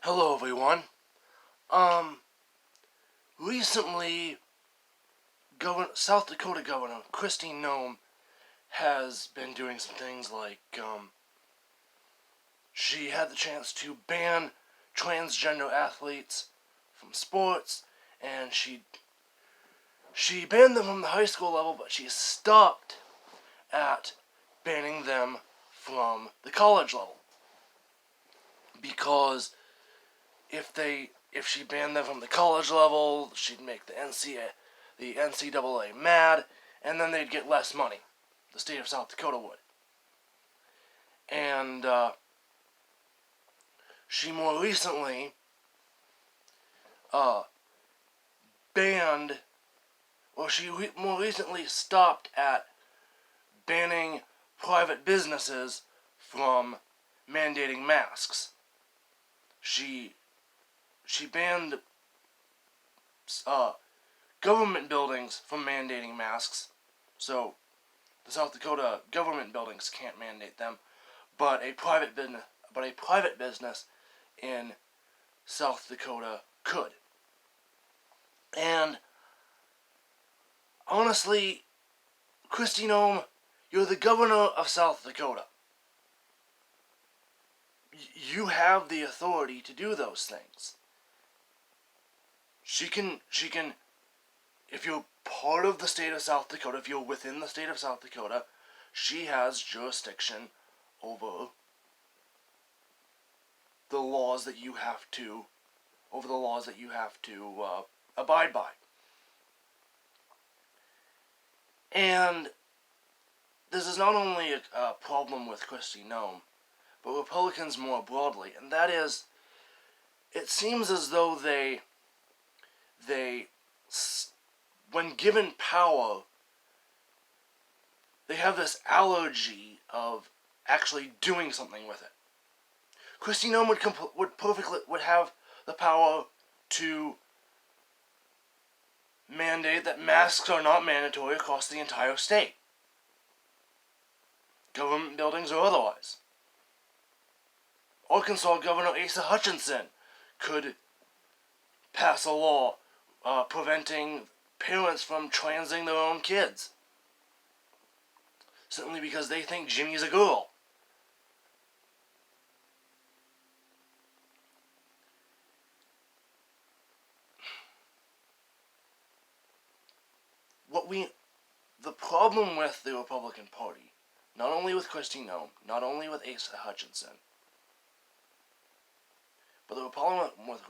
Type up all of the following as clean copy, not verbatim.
Hello, everyone. Recently, South Dakota Governor Kristi Noem has been doing some things like, she had the chance to ban transgender athletes from sports, and she banned them from the high school level, but she stopped at banning them from the college level. Because if she banned them from the college level, she'd make the NCAA mad, and then they'd get less money. The state of South Dakota would. And she more recently more recently stopped at banning private businesses from mandating masks. She banned government buildings from mandating masks, so the South Dakota government buildings can't mandate them, but a private business in South Dakota could. And honestly, Kristi Noem, you're the governor of South Dakota. You have the authority to do those things. She can, if you're part of the state of South Dakota, if you're within the state of South Dakota, she has jurisdiction over the laws that you have to, abide by. And this is not only a problem with Kristi Noem, but Republicans more broadly, and that is, it seems as though they when given power, they have this allergy of actually doing something with it. Kristi Noem would have the power to mandate that masks are not mandatory across the entire state, government buildings or otherwise. Arkansas Governor Asa Hutchinson could pass a law preventing parents from transing their own kids, simply because they think Jimmy's a girl. The problem with the Republican Party, not only with Kristi Noem, not only with Asa Hutchinson, but the problem with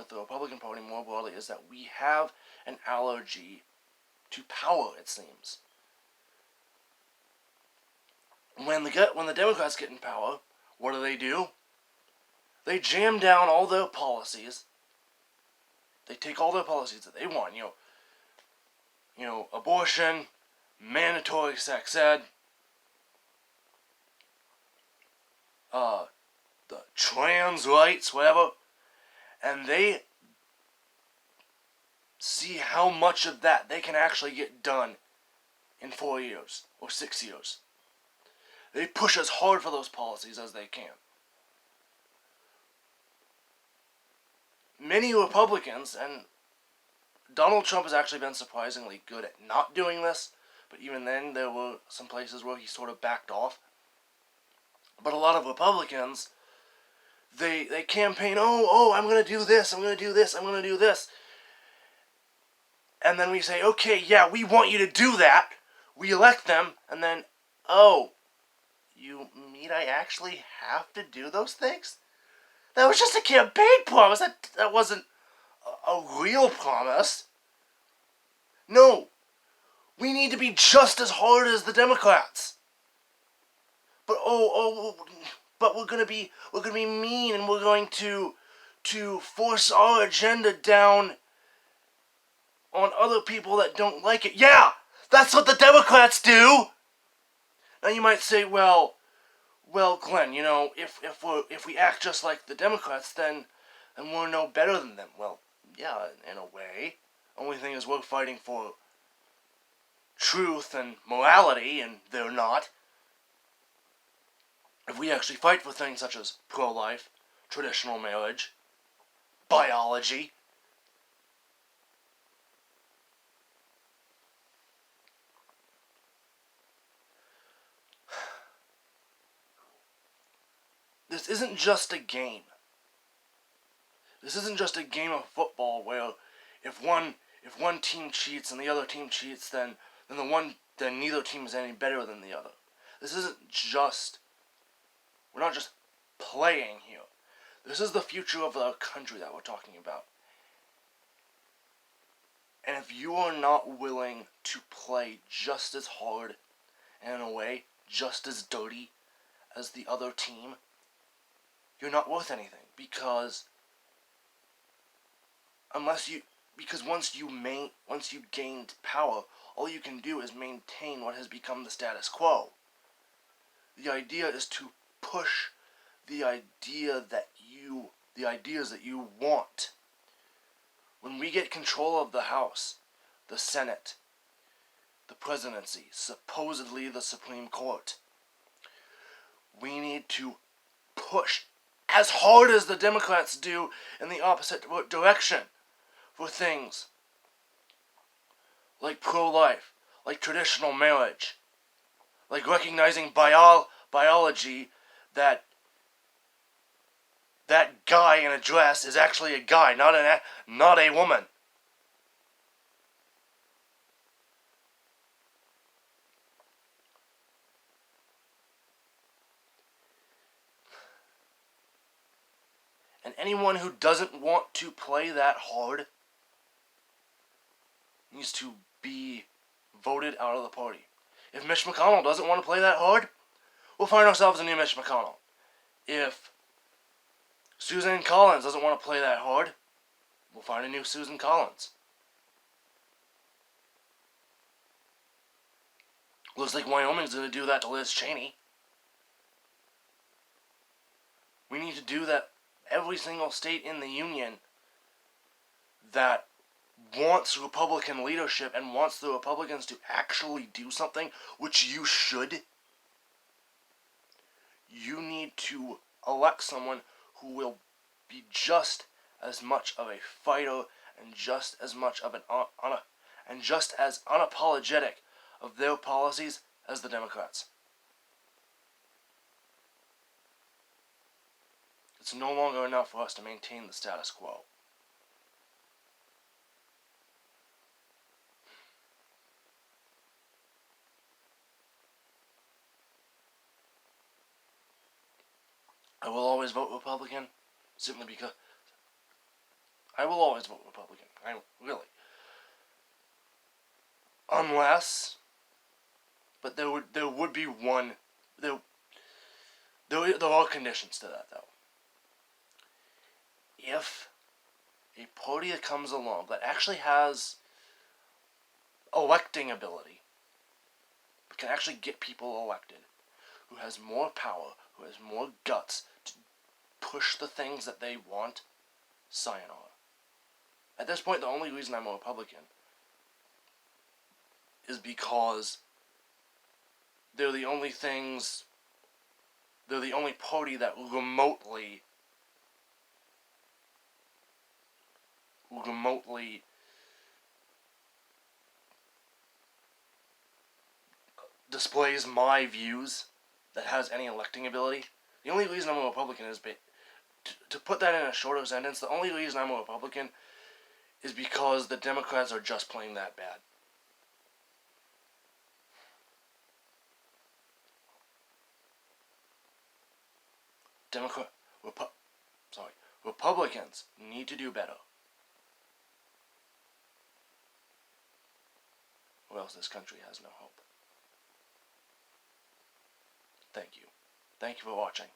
the Republican Party more broadly is that we have an allergy to power, it seems. When the Democrats get in power, what do? They jam down all their policies. They take all their policies that they want, abortion, mandatory sex ed, the trans rights, whatever, and they see how much of that they can actually get done in 4 years or 6 years. They push as hard for those policies as they can. Many Republicans, and Donald Trump has actually been surprisingly good at not doing this, but even then there were some places where he sort of backed off. But a lot of Republicans, they campaign, I'm going to do this, I'm going to do this, I'm going to do this. And then we say, okay, yeah, we want you to do that. We elect them, and then, you mean I actually have to do those things? That was just a campaign promise. That wasn't a real promise. No, we need to be just as hard as the Democrats. But but we're gonna be mean, and we're going to force our agenda down on other people that don't like it. Yeah, that's what the Democrats do. Now you might say, well, Glenn, if we act just like the Democrats, then we're no better than them. Well, yeah, in a way. Only thing is we're fighting for truth and morality, and they're not. If we actually fight for things such as pro-life, traditional marriage, biology. This isn't just a game. This isn't just a game of football where if one team cheats and the other team cheats, then neither team is any better than the other. This isn't just, we're not just playing here. This is the future of our country that we're talking about. And if you are not willing to play just as hard, and in a way, just as dirty as the other team, you're not worth anything. Because once you gained power, all you can do is maintain what has become the status quo. The idea is to push the ideas that you want. When we get control of the House, the Senate, the presidency, supposedly the Supreme Court, we need to push as hard as the Democrats do in the opposite direction for things like pro-life, like traditional marriage, like recognizing biology that guy in a dress is actually a guy, not a woman. And anyone who doesn't want to play that hard needs to be voted out of the party. If Mitch McConnell doesn't want to play that hard, we'll find ourselves a new Mitch McConnell. If Susan Collins doesn't want to play that hard, we'll find a new Susan Collins. Looks like Wyoming's going to do that to Liz Cheney. We need to do that every single state in the union that wants Republican leadership and wants the Republicans to actually do something, which you should. You need to elect someone who will be just as much of a fighter and just as much of and just as unapologetic of their policies as the Democrats. It's no longer enough for us to maintain the status quo. I will always vote Republican, simply because I will always vote Republican. Really. Unless, but there would be one. There are conditions to that, though. If a party that comes along that actually has electing ability, can actually get people elected, who has more power, who has more guts to push the things that they want, sayonara. At this point, the only reason I'm a Republican is because they're the only party that remotely displays my views, that has any electing ability. The only reason I'm a Republican is, to put that in a shorter sentence, the only reason I'm a Republican is because the Democrats are just plain that bad. Republicans need to do better, or else this country has no hope. Thank you. Thank you for watching.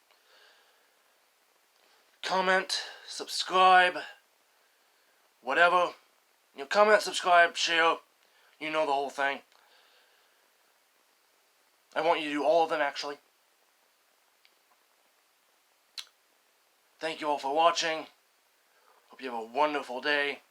Comment, subscribe, whatever. Comment, subscribe, share. You know the whole thing. I want you to do all of them, actually. Thank you all for watching. Hope you have a wonderful day.